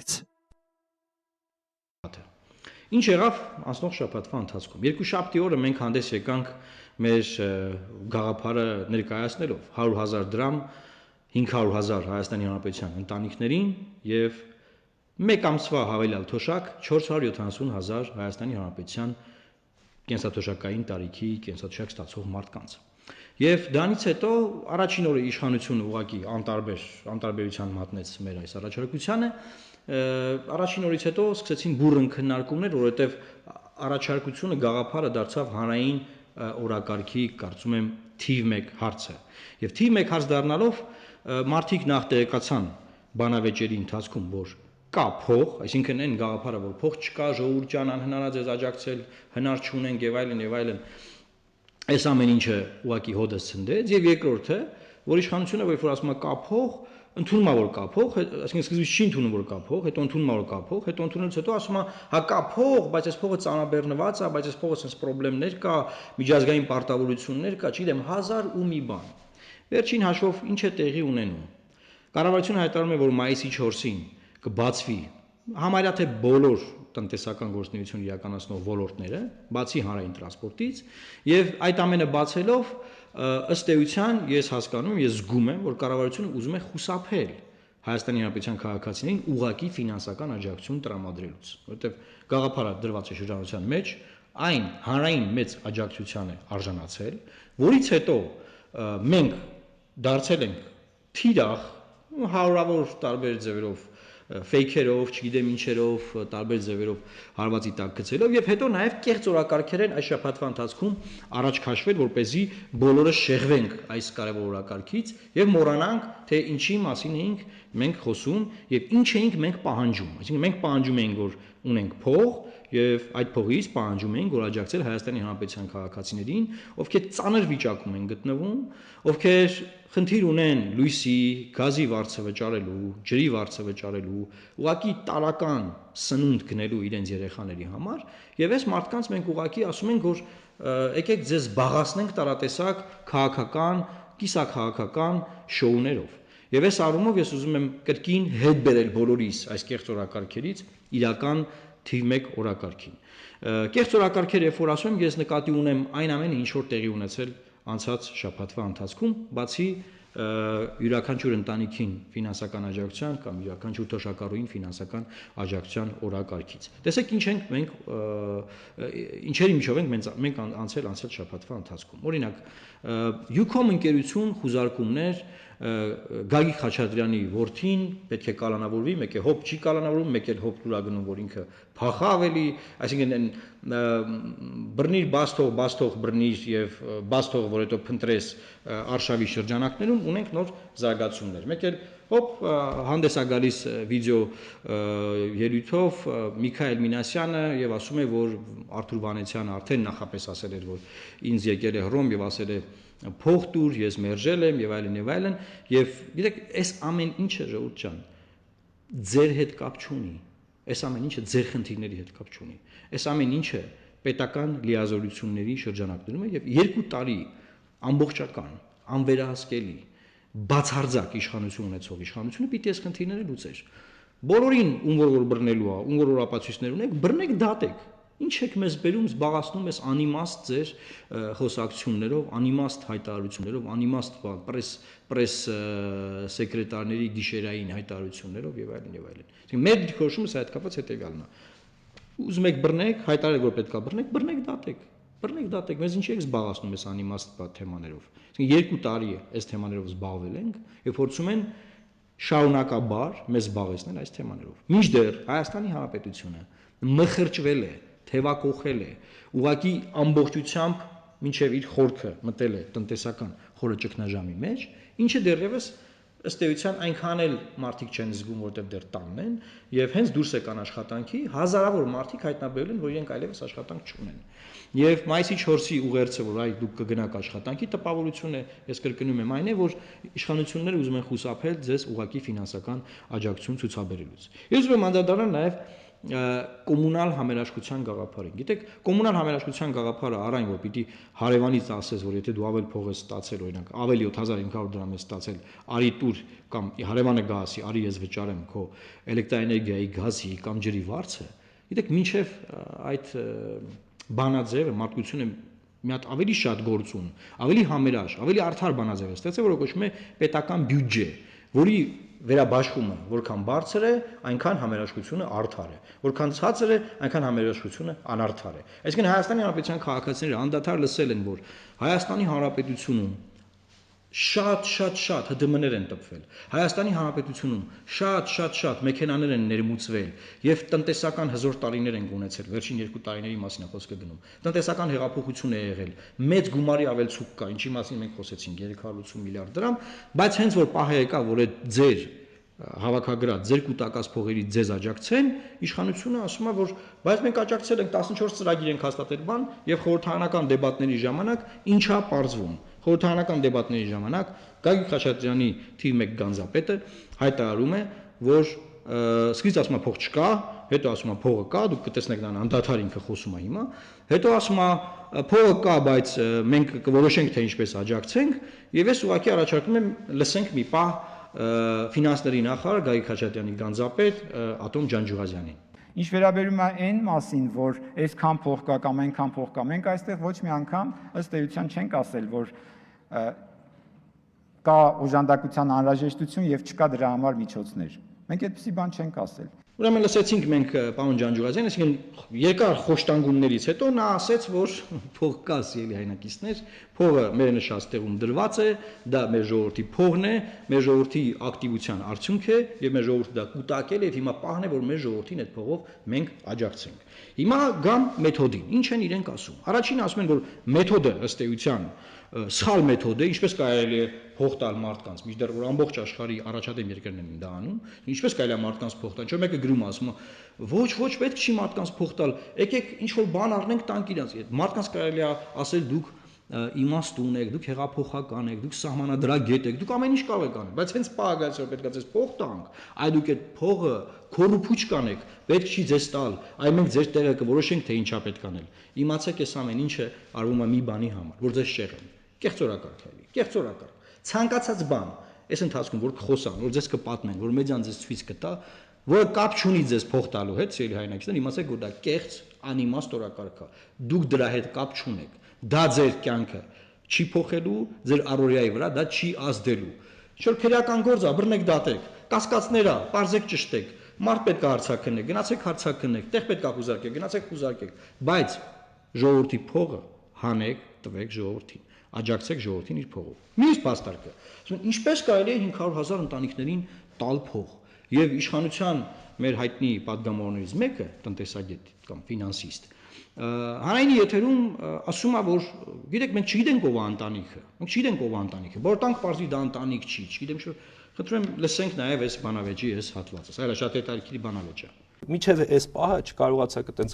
Հայաստանից։ Ինչ եղավ անցնող շաբաթվա ընթացքում։ Երկուշաբթի օրը մենք հանդես եկանք մեր գաղափարը ներկայացնելով 100,000 դրամ 500,000 Հայաստանի Հանրապետության ընտանիքներին եւ մեկ ամսվա հավելյալ թոշակ 470,000 Հայաստանի Հանրապետության կենսաթոշակային տարիքի կենսաթոշակ ստացող մարդկանց։ Եվ դրանից հետո առաջին օրը իշխանությունը ուղղակի անտարբերության մատնեց մեր այս առաջարկությանը, առաջին օրից հետո սկսեցին բուռն քննարկումներ, որովհետև առաջարկությունը գաղափարը դարձավ հանրային օրակարգի, կարծում եմ, թիվ 1 հարցը։ Եվ թիվ 1 հարց դառնալով մարդիկ նախ տեղեկացան բանավեճերի ընթացքում, որ կա փող, այսինքն այն գաղափարը, որ փող չկա, ժողովուրդ ջան, անհնար է ձեզ աջակցել, հնար չունենք եւ այլն, այս ամեն ինչը ուղղակի հոդս ցնդեց, եւ երկրորդը, որ իշխանությունը որ ասում է կա փող, ընդունում է որ կա փող, այսինքն սկզբից չի ընդունում որ կա փող, հետո ընդունում է որ կա փող, հետո ընդունելուց հետո ասում է հա կա փող, բայց այս փողը ծանրաբեռնված է, բայց այս փողը sense խնդիրներ կա, միջազգային պարտավորություններ կա, չգիտեմ, 1000 ու մի բան։ Վերջին հաշվով ինչ է տեղի ունենում։ Կառավարությունը հայտարարում է, որ մայիսի 4-ին կբացվի համարյա թե բոլոր տնտեսական գործունեություն իրականացնող ոլորտները, բացի հանրային տրանսպորտից, եւ այդ ամենը բացելով ըստ էության ես հասկանում եմ, ես զգում եմ, որ կառավարությունը ուզում է խուսափել Հայաստանի Հանրապետության քաղաքացիներին ուղղակի ֆինանսական աջակցություն տրամադրելուց, որովհետեւ գաղափարը դրված է շրջանառության մեջ, այն հանրային մեծ աջակցության է արժանացել, որից հետո մենք դարձել ենք թիրախ հարյուրավոր տարբեր ձևերով ֆեյքերով, չգիտեմ ինչերով, տարբեր ձևերով հարվածի տակ գցելով եւ հետո նաեւ կեղծ օրակարգեր են այս շաբաթվա ընթացքում առաջ քաշվել, որպեսզի բոլորը շեղվենք այս կարևոր օրակարգից եւ մոռանանք, թե ինչի մասին էինք մենք խոսում եւ ինչ էինք մենք պահանջում։ Այսինքն մենք պահանջում էինք, որ ունենք փող եւ այդ փողից պահանջում էինք, որ աջակցել Հայաստանի Հանրապետության քաղաքացիներին, ովքեր ծանր վիճակում են գտնվում, ովքեր խնդիր ունեն լույսի, գազի վարձը վճարելու, ջրի վարձը վճարելու, ուղղակի տարական սնունդ գնելու իրենց երեխաների համար, եւ այս մարդկանց մենք ուղղակի ասում ենք, որ եկեք ձեզ զբաղացնենք տարատեսակ քաղաքական, կիսաքաղաքական շոուներով։ Եվ այս առումով ես ուզում եմ կրկին հետ բերել բոլորիս այս կեղծ օրակարգերից իրական թիվ 1 օրակարգին։ Կեղծ օրակարգեր, երբ որ ասում եմ, ես նկատի ունեմ այն ամենը, ինչ որ տեղի ունեցել անցած շաբաթվա ընթացքում, բացի յուրաքանչյուր ընտանիքին ֆինանսական աջակցության կամ յուրաքանչյուր թոշակառուին ֆինանսական աջակցության օրակարգից։ Տեսեք ինչ ենք մենք ինչերի միջով ենք անցել շաբաթվա ընթացքում։ Օրինակ, Ucom ընկերություն խուզարկումներ Գագիկ Խաչատրյանի որդին պետք է կալանավորվի, մեկ է հոբ չի կալանավորվում, մեկ էլ հոբ դուրա գնում, որ ինքը փախա ավելի, այսինքն բռնիր բաստող բռնիր եւ բաստող, որ հետո փնտրես արշավի շրջանակներում ունենք նոր զարգացումներ։ Մեկ էլ հոբ հանդես է գալիս վիդեո ելույթով Միքայել Մինասյանը եւ ասում է, որ Արթուր Վանեցյանը արդեն նախապես ասել էր, որ ինձ եկել է հռոմ եւ ասել է փող տուր, ես մերժել եմ եւ այլն եւ գիտեք, այս ամեն ինչը ժողովուրդ ջան ձեր հետ կապ չունի, այս ամեն ինչը ձեր խնդիրների հետ կապ չունի, այս ամեն ինչը պետական լիազորությունների շրջանակներում է եւ 2 տարի ամբողջական, անվերահսկելի, բացարձակ իշխանություն ունեցող իշխանությունը պիտի այս խնդիրները լուծեր։ Բոլորին ում որ բռնելու է, ում որ ապացույցներ ունեք, բռնեք դատեք։ Ինչ եք մեզ բերում, զբաղացնում ես անիմաստ ձեր խոսակցություններով, անիմաստ հայտարարություններով, անիմաստ պրես սեկրետարների գիշերային հայտարարություններով եւ այլն։ Այսինքն մեր դիրքորոշումս այդ կապված հետեւյալն է։ Ուզում եք բռնեք, հայտարարեք, որ պետքա բռնեք, բռնեք դատեք։ Բռնեք դատեք, մեզ ինչ եք զբաղացնում այս անիմաստ թեմաներով։ Այսինքն 2 տարի է այս թեմաներով զբաղվել ենք եւ փորձում են շարունակաբար մեզ զբաղեցնել այս թեմաներով։ Մինչդեռ Հայաստանի Հանրապետությունը մխրճվել է, թևակողել է, ուղղակի ամբողջությամբ մինչև իր խորքը մտել է տնտեսական խորը ճգնաժամի մեջ, ինչը դեռևս ըստ էության այնքան էլ մարդիկ չեն զգում, որտեղ դեռ տանն են, եւ հենց դուրս եկան աշխատանքի, հազարավոր մարդիկ հայտնաբերել են, որ իրենք այլևս աշխատանք չունեն։ Եվ մայիսի 4-ի ուղերձը, որ այ դուք կգնաք աշխատանքի, տպավորություն է, ես կրկնում եմ, այն է, որ իշխանությունները ուզում են խուսափել ձեզ ուղղակի ֆինանսական աջակցություն ցուցաբերելուց։ Ես ուզում եմ անդրադառնալ նաեւ կոմունալ համերաշխության գաղափարին։ Գիտեք, կոմունալ համերաշխության գաղափարը առայն որ պիտի հարևանից ասես, որ եթե դու ավել փող ես ստացել, օրինակ, ավելի 7500 դրամ ես ստացել, արի տուր կամ հարևանը գա ասի, արի ես վճարեմ քո էլեկտրաէներգիայի, գազի կամ ջրի վարձը։ Գիտեք, մինչև այդ բանաձևը մարդկությունը մի հատ ավելի շատ գործուն, ավելի համերաշխ, ավելի արդար բանաձև է ստացել, որը կոչվում է պետական բյուջե, որի վերաբաշխումը որքան բարձր է, այնքան համերաշխությունը արդար է, որքան ցածր է, այնքան համերաշխությունը անարդար է։ Այսինքն Հայաստանի Հանրապետության քաղաքացիները անդադար լսել են, որ Հայաստանի Հանրապետությունում շատ ՀԴՄ-ներ են տպվել։ Հայաստանի Հանրապետությունում շատ մեքենաներ են ներմուծվել եւ տնտեսական հզոր տարիներ են ունեցել։ Վերջին 2 տարիների մասին է խոսքը գնում։ Տնտեսական հեղափոխություն է եղել։ Մեծ գումարի ավելցուկ կա, ինչի մասին մենք խոսեցինք 380 միլիարդ դրամ, բայց հենց որ պահը եկա, որ այդ ձեր հավաքագրած ձեր կուտակած փողերի ձեզ աջակցեն, իշխանությունը ասում է, որ բայց մենք աջակցել ենք 14 ծրագիր ենք հաստատել բան եւ խորհրդարանական դեբատների ժամանակ ինչա պարզվում։ Խորհրդարանական դեբատների ժամանակ Գագիկ Խաչատրյանի թիվ 1 գանձապետը հայտարարում է, որ սկիզբ ասում է փող չկա, հետո ասում է փողը կա, դուք կտեսնեք նա անդադար ինքը խոսում է հիմա, հետո ասում է փողը կա, բայց մենք կորոշենք թե ինչպես աջակցենք, եւ ես ուղղակի առաջարկում եմ լսենք մի պահ ֆինանսների նախարար Գագիկ Խաչատրյանի գանձապետ Ատոմ Ջանջուղազյանին։ Ինչ վերաբերում է այն մասին, որ այսքան փող կա կամ այնքան փող կա, մենք այստեղ ոչ մի անգամ ըստ էության չենք ասել, որ կա օժանդակության անհրաժեշտություն եւ չկա դրա համար միջոցներ։ Մենք այդպիսի բան չենք ասել։ Ուրեմն լսեցինք մենք պարոն Ջանջուղազյանին, այսինքն երկար խոշտանգումներից հետո նա ասեց, որ փող կա, սիրելի հայրենակիցներ, փողը մեր նշած տեղում դրված է, դա մեր ժողովրդի փողն է, մեր ժողովրդի ակտիվության արդյունք է եւ մեր ժողովուրդը դա կուտակել է եւ հիմա պահն է, որ մեր ժողովրդին այդ փողով մենք աջակցենք։ Հիմա գամ մեթոդին։ Ինչ են իրենք ասում։ Առաջին ասում են, որ մեթոդը ըստ էության սխալ մեթոդ է, ինչպես կարելի է փող տալ մարդկանց, մինչդեռ որ ամբողջ աշխարհի առաջադեմ երկրներն են դա անում, ինչպես կարելի է մարդկանց փող տալ, չէ՞ մեկը գրում ասում է, ոչ, պետք չի մարդկանց փող տալ, եկեք ինչ որ բան առնենք տանք իրանց, մարդկանց կարելի է ասել դուք իմաստուն եք, դուք հեղափոխական եք, դուք սահմանադրագետ եք, դուք ամեն ինչ կարող եք անել, բայց հենց պահագայից որ պետք է ձեզ փող տանք, այ դուք այդ փողը քորուփուչ կանեք, պետք չի ձեզ տալ, այ մենք ձեր տեղը կորոշենք թե ինչա պետք անել։ Իմացեք, այս ամեն ինչը արվում է մի բանի համար, որ ձեզ շեղեն։ Կեղծորակարգ է, կեղծորակարգ։ Ցանկացած բան, այս ընթացքում որ կխոսան, որ ձեզ կպատմեն, որ մեդիան ձեզ ցույց կտա, որը կապ չունի ձեզ փող տալու հետ, սիրելի հայրենակիցներ, իմացեք, որ դա կեղծ, անիմաստ օրակարգ է։ Դուք դրա հետ կապ չունեք։ Դա ձեր կյանքը չի փոխելու, ձեր առօրյայի վրա դա չի ազդելու։ Ինչ-որ քրեական գործ է, բռնեք դատեք, կասկածներ է, պարզեք ճշտեք, մարդ պետք է հարցաքննեք, գնացեք հարցաքննեք, տեղ պետք է խուզարկեք, գնացեք խուզարկեք, բայց ժողովրդի փողը հանեք, տվեք ժողովրդին, աջակցեք ժողովրդին իր փողով։ Մյուս փաստարկը, ինչպես կարելի է 500,000 ընտանիքներին տալ փող, եւ իշխանության մեր հայտնի падգամավորներից մեկը, տնտեսագետ կամ ֆինանսիստ, հանրայինի եթերում ասում է, որ գիտեք, մենք չգիտենք ով է ընտանիքը, որ տանք պարզի դա ընտանիք չի, չգիտեմ ինչ, խնդրում եմ լսենք նաեւ այս բանավեճի այս հատվածը, սա շատ հետաքրքիր բանավեճ է։ Միջև այս պահը չկարողացաք այտենց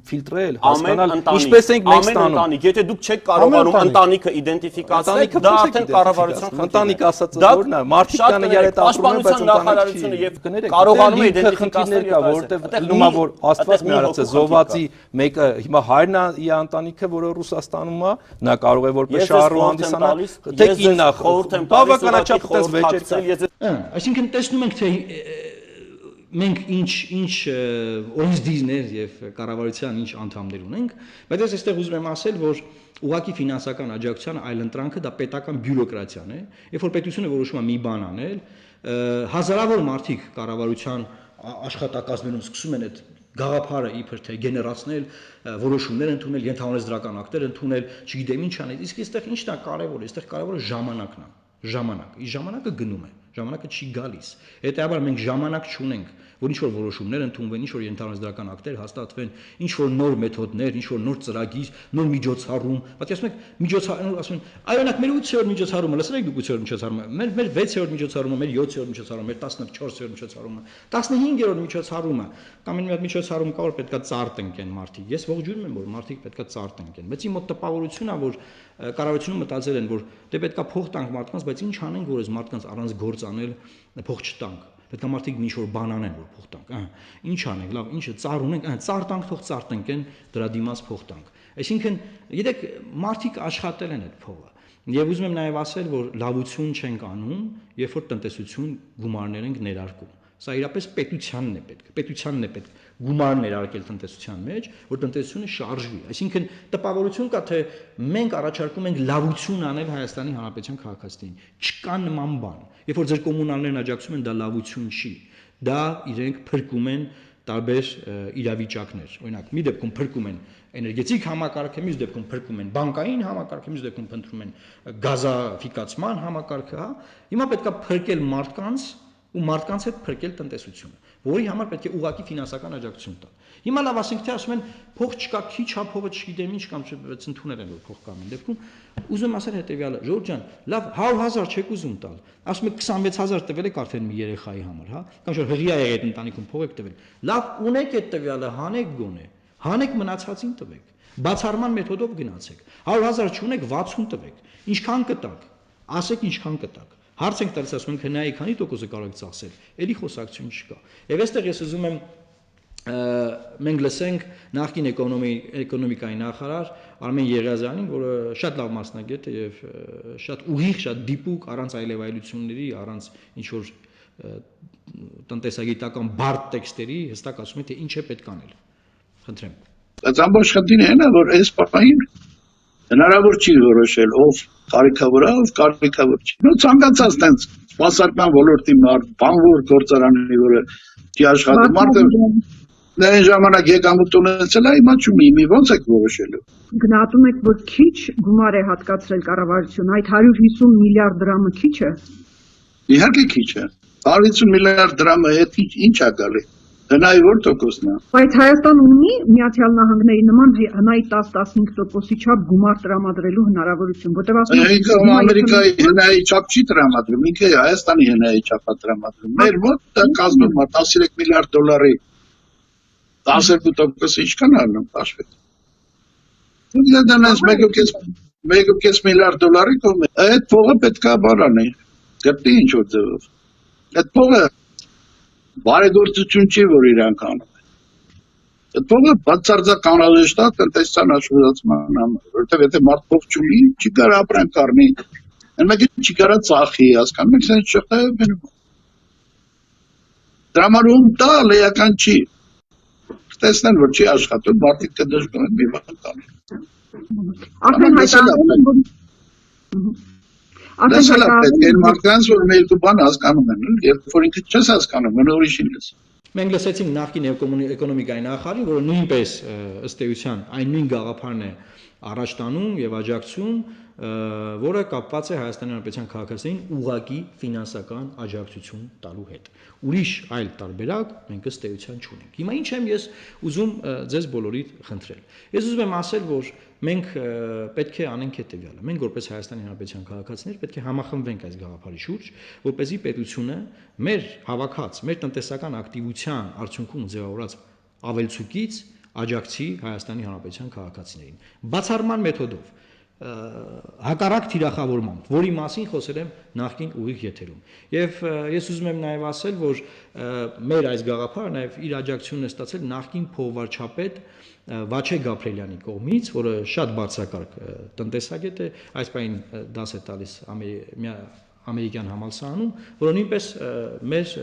ֆիլտրել, հասկանալ, ինչպես ենք մենք ստանում։ Ամեն ընտանիք, եթե դուք չեք կարողանում ընտանիքը իդենտիֆիկացնել, դա արդեն կառավարության ընտանիք ասածը որն է, մարդիկ կան իրար հետ ապրում են, բայց նախարարությունը եւ կարողանում է իդենտիֆիկացնել, որովհետեւ ելնում է որ Աստված մի արած է զոհվածի մեկը հիմա հայրն է իր ընտանիքը, որը Ռուսաստանում է, նա կարող է որպես շահառու հանդիսանալ, թե կինն է, բավականաչափ այդպես վեճեր կա։ Այսինքն տեսնում ենք թե մենք ինչ օրենսդիրներ եւ կառավարության ինչ անդամներ ունենք, բայց ես այստեղ ուզում եմ ասել, որ ուղղակի ֆինանսական աջակցության այլընտրանքը դա պետական բյուրոկրատիան է, երբ որ պետությունը որոշում է մի բան անել, հազարավոր մարդիկ կառավարության աշխատակազմերում սկսում են այդ գաղափարը իբր թե գեներացնել, որոշումներ ընդունել, ենթահանրեզրական ակտեր ընդունել, չգիտեմ ինչ անել, իսկ այստեղ ինչն է կարևորը, այստեղ կարևորը ժամանակն է, ժամանակը, իսկ ժամանակը գնում է, ժամանակը չի գալիս, հետեւաբար մենք ժամանակ չունենք, որ ինչ-որ որոշումներ ընդունվեն, ինչ-որ ենթահանրեզրական ակտեր հաստատվեն, ինչ-որ նոր մեթոդներ, ինչ-որ նոր ծրագիր, նոր միջոցառում, պատկերացնում եք միջոցառում, ասում են, այ օրինակ մեր 8-րդ միջոցառումը, լսել եք դուք 8-րդ միջոցառումը, մեր 6-րդ միջոցառումը, մեր 7-րդ միջոցառումը, մեր 14-րդ միջոցառումը, 15-րդ միջոցառումը, կամ մի հատ միջոցառում կա, որ պետքա ծարտ ընկեն մարդիկ։ Ես ողջունում եմ, որ մարդիկ պետքա ծարտ ընկեն, բայց իմ մոտ տպավորությունն է, որ կառավարությունում մտածել են, որ դե պետքա փող տանք մարդկանց, բայց ինչ անենք, որ այս մարդկանց առանց գործ անել փող չտանք։ Պետք է մարդիկ ինչ որ բան անեն, որ փող տանք, ինչ անենք, լավ, ինչը ծառ ունենք, ծառ տանք, թող ծառ տնկեն, դրա դիմաց փող տանք։ Այսինքն, գիտեք, մարդիկ աշխատել են այդ փողը։ Եվ ուզում եմ նաև ասել, որ լավություն չենք անում, երբ որ տնտեսություն գումարներ ենք ներարկում։ Սա իրապես պետությանն է պետք գումար ներարկել տնտեսության մեջ, որ տնտեսությունը շարժվի։ Այսինքն տպավորություն կա, թե մենք առաջարկում ենք լավություն անել Հայաստանի Հանրապետության քաղաքացիներին։ Չկա նման բան։ Երբ որ ձեր կոմունալներն աջակցում են, դա լավություն չի։ Դա իրենք փրկում են տարբեր իրավիճակներ։ Օրինակ, մի դեպքում փրկում են էներգետիկ համակարգը, մյուս դեպքում փրկում են բանկային համակարգը, մյուս դեպքում փնտրում են գազաֆիկացման համակարգը, հա։ Հիմա պետք է փրկել մարդկանց ու մարդկանց հետ փրկել տնտեսությունը, որի համար պետք է ուղղակի ֆինանսական աջակցություն տալ։ Հիմա լավ ասենք թե ասում են փող չկա, քիչ հա փողը չգիտեմ ինչ կամ ընդունել են որ փող կա ամեն դեպքում, ուզում ասել հետեւյալը, Ժորժ ջան, լավ 100,000 չեք ուզում տալ, ասում եք 26,000 տվել եք արդեն մի երեխայի համար, հա, կամ որ հղիա եք այդ ընտանիքում փող եք տվել։ Լավ ունեք այդ տվյալը, հանեք գոնե, հանեք մնացածին տվեք, բացառման մեթոդով գնացեք, 100,000 չունեք 60 տվեք, ինչքան կտակ, ասեք ինչքան կտակ։ Հարց ենք տալիս, ասում ենք հնայի քանի տոկոսը կարող եք ծախսել, էլի խոսակցություն չկա։ Եվ այստեղ ես ուզում եմ մենք լսենք նախկին էկոնոմիկայի նախարար Արմեն Եղիազյանին, որը շատ լավ մասնագետ է եւ շատ ուղիղ, շատ դիպուկ, առանց այլևայլությունների, առանց ինչ որ տնտեսագիտական բարդ տեքստերի հստակ ասում է, թե ինչ է պետք անել։ Խնդրեմ։ Բայց ամբողջ խնդիրը այն է, որ այս պահին հնարավոր չի որոշել ով կարիքավոր է, ով կարիքավոր չի։ Նո ցանկացած տենց սպասարկման ոլորտի մարդ, բանվոր գործարանի, որը չի աշխատում, մարդը այն ժամանակ եկամուտ ունեցել է, հիմա չունի, ո՞նց եք որոշելու։ Գնահատում եք, որ քիչ գումար է հատկացրել կառավարությունը, այդ 150 միլիարդ դրամը քիչ է։ Իհարկե քիչ է։ 150 միլիարդ դրամը հետ ինչ է գալի։ Հնայի որ տոկոսն է։ Բայց Հայաստանը ունի Միացյալ Նահանգների նման հնայի 10-15%-ի չափ գումար տրամադրելու հնարավորություն, որտեղ ասում են Ամերիկայի հնայի չափ չի տրամադրում, ինքը Հայաստանի հնայի չափ է տրամադրում։ Մեր մոտ դա կազմում է 13 միլիարդ դոլարի 12%-ը ինչքան առնում հաշվի։ Դա դրանց 1.5 միլիարդ դոլարի կողմ է։ Այդ փողը պետք է բանանի։ Գտնի ինչ որ ձևով։ Այդ փողը բարեգործություն չի, որ իրանք անում են։ Այդ փողը բացարձակ անհրաժեշտ է տնտեսության աշխուժացման համար, որովհետև եթե մարդ փող չունի, չի կարող ապրանք առնի, մեկը չի կարող ծախի, հասկանում եք, sense շղթա է բերում։ Դրա համար ում տալ էական չի։ Տեսնեն, որ չի աշխատում, մարդիկ կդժգոհ են մի բան տան։ Արդեն հայտարարել են, Դասալա պետք է մարդկանց որ մեր երկու բան հասկանում են, երբ որ ինքը չես հասկանում, մնա ուրիշին լս։ Մենք լսեցինք նախկին էկոնոմիկայի նախարարին, որը նույնպես ըստ էության այն նույն գաղափարն է առաջ տանում եւ աջակցում, որը կապված է Հայաստանի Հանրապետության քաղաքացիներին ուղղակի ֆինանսական աջակցություն տալու հետ։ Ուրիշ այլ տարբերակ մենք ըստ էության չունենք։ Հիմա ինչ եմ ես ուզում ձեզ բոլորիդ խնդրել։ Ես ուզում եմ ասել, որ մենք պետք է անենք հետեւյալը։ Մենք որպես Հայաստանի Հանրապետության քաղաքացիներ պետք է համախմբվենք այս գաղափարի շուրջ, որպեսզի պետությունը մեր հավաքած, մեր տնտեսական ակտիվության արդյունքում ձևավորած ավելցուկից աջակցի Հայաստանի Հանրապետության քաղաքացիներին։ Բացառման մեթոդով հակառակ թիրախավորմամբ, որի մասին խոսել եմ նախկին ուղիղ եթերում։ Եվ ես ուզում եմ նաև ասել, որ մեր այս գաղափարը նաև իր աջակցությունն է ստացել նախկին փոխվարչապետ Վաչե Գաբրելյանի կողմից, որը շատ բարձրակարգ տնտեսագետ է, այս պայն դաս է տալիս ամերիկյան համալսարանում, որը նույնպես մեր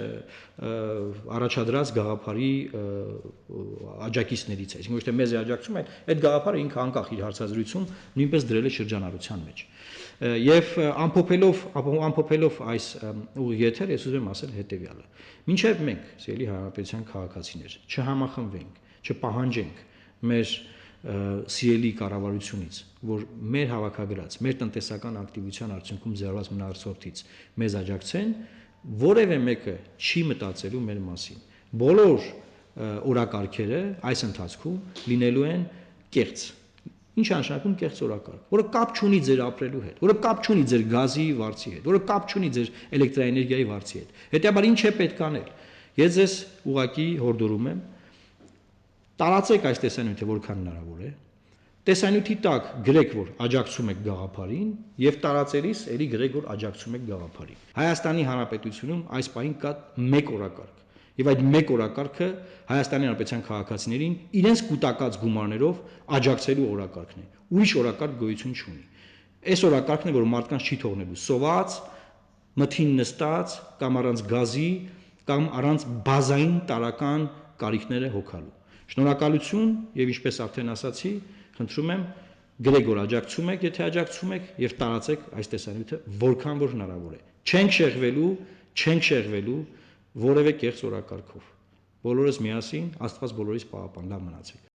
առաջադրած գաղափարի աջակիցներից է, այսինքն ոչ թե մեզ է աջակցում, այլ այդ գաղափարը ինքը անկախ իր հարցազրույցում նույնպես դրել է շրջանառության մեջ։ Եվ ամփոփելով այս եթերը ես ուզում եմ ասել հետևյալը. մինչև մենք, սիրելի Հանրապետության քաղաքացիներ, չհամախմբվենք, չպահանջենք մեր սիրելի կառավարությունից, որ մեր հավաքագրած, մեր տնտեսական ակտիվության արդյունքում ձեռված մնացորդից մեզ աջակցեն, որևէ մեկը չի մտածելու մեր մասին։ Բոլոր օրակարգերը այս ընթացքում լինելու են կեղծ։ Ինչ է նշանակում կեղծ օրակարգ, որը կապ չունի ձեր ապրելու հետ, որը կապ չունի ձեր գազի վարձի հետ, որը կապ չունի ձեր էլեկտրաէներգիայի վարձի հետ։ Հետեւաբար ինչ է պետք անել։ Ես ձեզ ուղղակի հորդորում եմ տարածեք այս տեսանյութը որքան հնարավոր է, տեսանյութի տակ գրեք, որ աջակցում եք գաղափարին եւ տարածելիս ելի գրեք, որ աջակցում եք գաղափարին։ Հայաստանի Հանրապետությունում այս պահին կա մեկ օրակարգ եւ այդ մեկ օրակարգը Հայաստանի Հանրապետության քաղաքացիներին իրենց կൂട്ടակած գումարներով աջակցելու օրակարգն է։ Ուրիշ օրակարգ գոյություն չունի։ Այս օրակարգն է, որ մարդկանց չի թողնելու սոված, մթին նստած կամ առանց գազի կամ առանց բազային տարական կարիքները հոգալու։ Շնորհակալություն եւ ինչպես արդեն ասացի, խնդրում եմ գրեք, որ աջակցում եք, եթե աջակցում եք եւ տարածեք այս տեսանյութը որքան որ հնարավոր է։ Չենք շեղվելու որևէ կեղծ օրակարգով։ Բոլորս միասին, Աստված բոլորիս պահապան, լավ մնացեք։